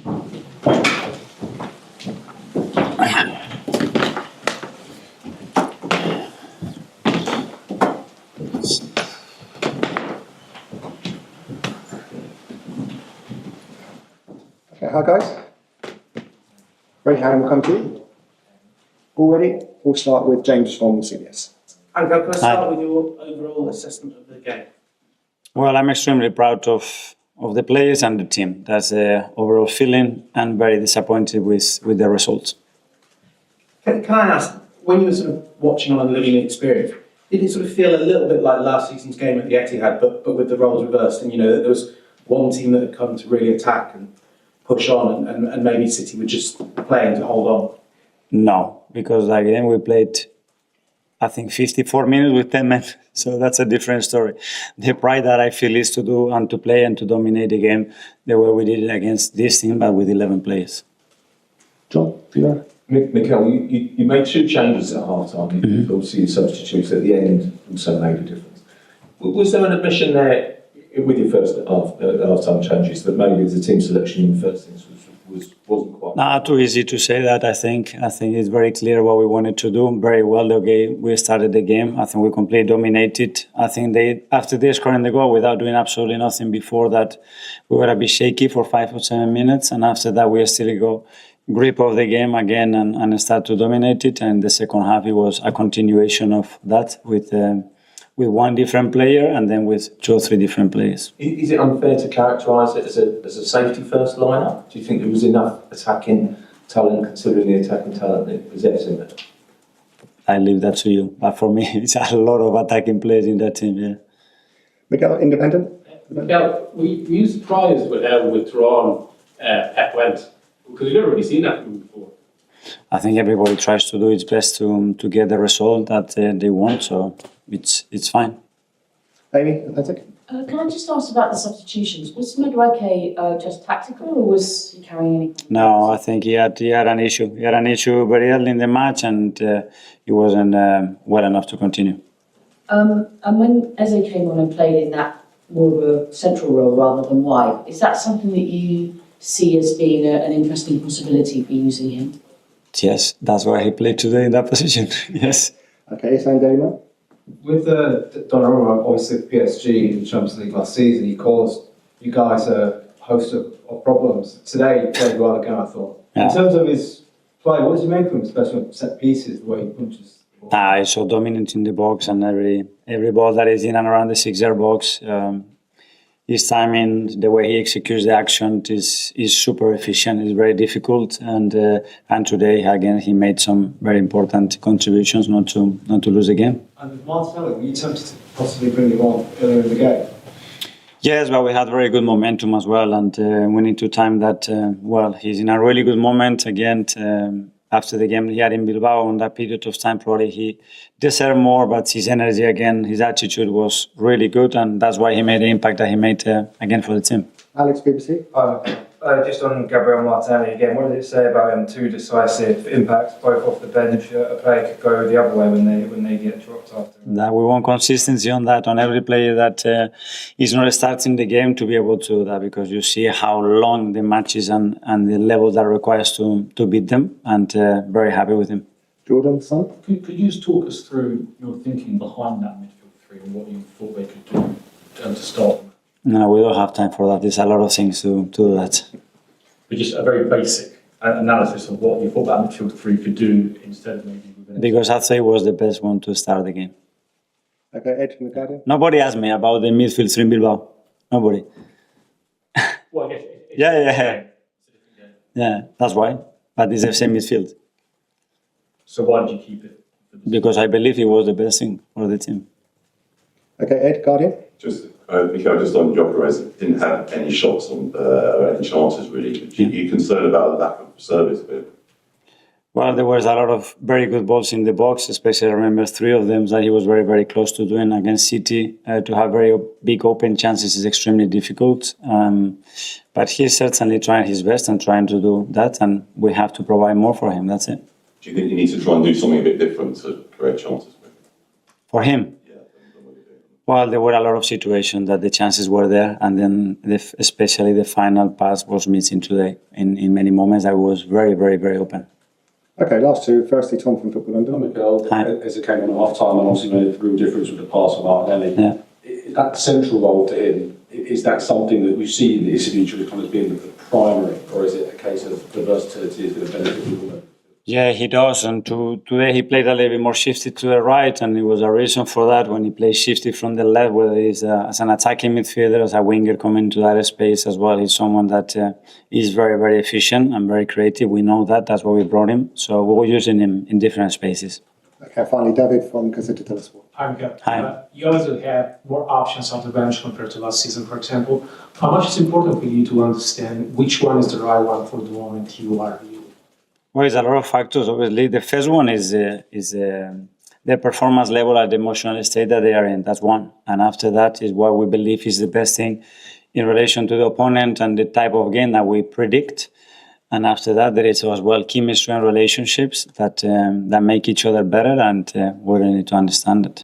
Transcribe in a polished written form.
Okay, hi guys. Great hand will come to you. All ready? We'll start with James from CBS. And can I start with your overall assessment of the game? Well, I'm extremely proud of the players and the team. That's the overall feeling, and very disappointed with the results. Can I ask, when you were sort of watching on and living the experience, did it sort of feel a little bit like last season's game at the Etihad, but with the roles reversed? And, you know, that there was one team that had come to really attack and push on, and maybe City were just playing to hold on? No, because again, we played, I think, 54 minutes with 10 men. So that's a different story. The pride that I feel is to do and to play and to dominate the game the way we did it against this team, but with 11 players. John, do you know? Mikel, you made two changes at half-time. Mm-hmm. Obviously, your substitutes at the end also made a difference. Was there an admission there with your first half-time changes that maybe the team selection in the first instance wasn't quite? Not too easy to say that. I think it's very clear what we wanted to do. Very well, we started the game. I think we completely dominated. I think after they scoring the goal without doing absolutely nothing before that, we were a bit shaky for 5 or 7 minutes, and after that we still go grip of the game again and start to dominate it. And the second half, it was a continuation of that with one different player and then with 2 or 3 different players. Is it unfair to characterise it as a safety first lineup? Do you think there was enough attacking talent considering the attacking talent that possessing it? I leave that to you. But for me, it's a lot of attacking players in that team. Yeah. Miguel, independent. Miguel, were you surprised with how withdrawn Pep went? Because you've never really seen that from him before. I think everybody tries to do its best to get the result that they want, so it's fine. Amy, authentic. Can I just ask about the substitutions? Was Madueke just tactical, or was he carrying any? No, I think he had an issue. He had an issue very early in the match, and he wasn't well enough to continue. And when Eze came on and played in that more of a central role rather than wide, is that something that you see as being an interesting possibility for using him? Yes, that's why he played today in that position. Yes. Okay, Sam Gamer. With Donnarumma, obviously PSG in the Champions League last season, he caused you guys a host of problems. Today, he played well again, I thought. Yeah. In terms of his play, what did you make of him, especially with set pieces, the way he punches the ball? He's so dominant in the box, and every ball that is in and around the 6-yard box, his timing, the way he executes the action is super efficient. It's very difficult, and today again he made some very important contributions not to lose the game. And with Martinelli, were you tempted to possibly bring him on earlier in the game? Yes, but we had very good momentum as well, and we need to time that well. He's in a really good moment again. After the game he had in Bilbao, in that period of time, probably he deserved more, but his energy again, his attitude was really good, and that's why he made the impact that he made again for the team. Alex, BBC. Just on Gabriel Martinelli again, what does it say about him? 2 decisive impacts, both off the bench. A player could go the other way when they get dropped after. That we want consistency on that, on every player that is not starting the game to be able to do that, because you see how long the matches and the level that requires to beat them, and very happy with him. Jordan, son. Could you just talk us through your thinking behind that midfield 3 and what you thought they could do to start? No, we don't have time for that. There's a lot of things to do that. But just a very basic analysis of what you thought that midfield 3 could do instead of maybe... Because Arteta was the best one to start the game. Okay, Ed from the Guardian. Nobody asked me about the midfield 3 in Bilbao. Nobody. Well, I guess Yeah, that's why. But it's the same midfield. So why did you keep it? Because I believe it was the best thing for the team. Okay, Ed, Guardian. Mikel, just on Gyökeres, didn't have any shots or any chances really. Are you concerned about the lack of service? Well, there was a lot of very good balls in the box, especially I remember 3 of them that he was very, very close to doing against City. To have very big open chances is extremely difficult. But he's certainly trying his best and trying to do that, and we have to provide more for him. That's it. Do you think you need to try and do something a bit different to create chances? For him? Well, there were a lot of situations that the chances were there, and then especially the final pass was missing today. In many moments, I was very, very, very open. Okay, last two. Firstly, Tom from Football London. Miguel, as it came on at half time, and obviously made a real difference with the pass of Martinelli. Yeah. That central role to him, is that something that we see in this individual kind of being the primary, or is it a case of the versatility is going to benefit people? Yeah, he does. And today he played a little bit more shifted to the right, and it was a reason for that when he plays shifted from the left, whether he's as an attacking midfielder, as a winger coming to that space as well. He's someone that is very, very efficient and very creative. We know that. That's why we brought him. So we're using him in different spaces. Okay, finally, David from Gazzetta dello Sport. Hi, Miguel. Hi. You obviously have more options on the bench compared to last season, for example. How much is important for you to understand which one is the right one for the moment you are using? Well, it's a lot of factors. Obviously, the first one is their performance level at the emotional state that they are in. That's one. And after that is what we believe is the best thing in relation to the opponent and the type of game that we predict. And after that, there is as well chemistry and relationships that make each other better, and we really need to understand it.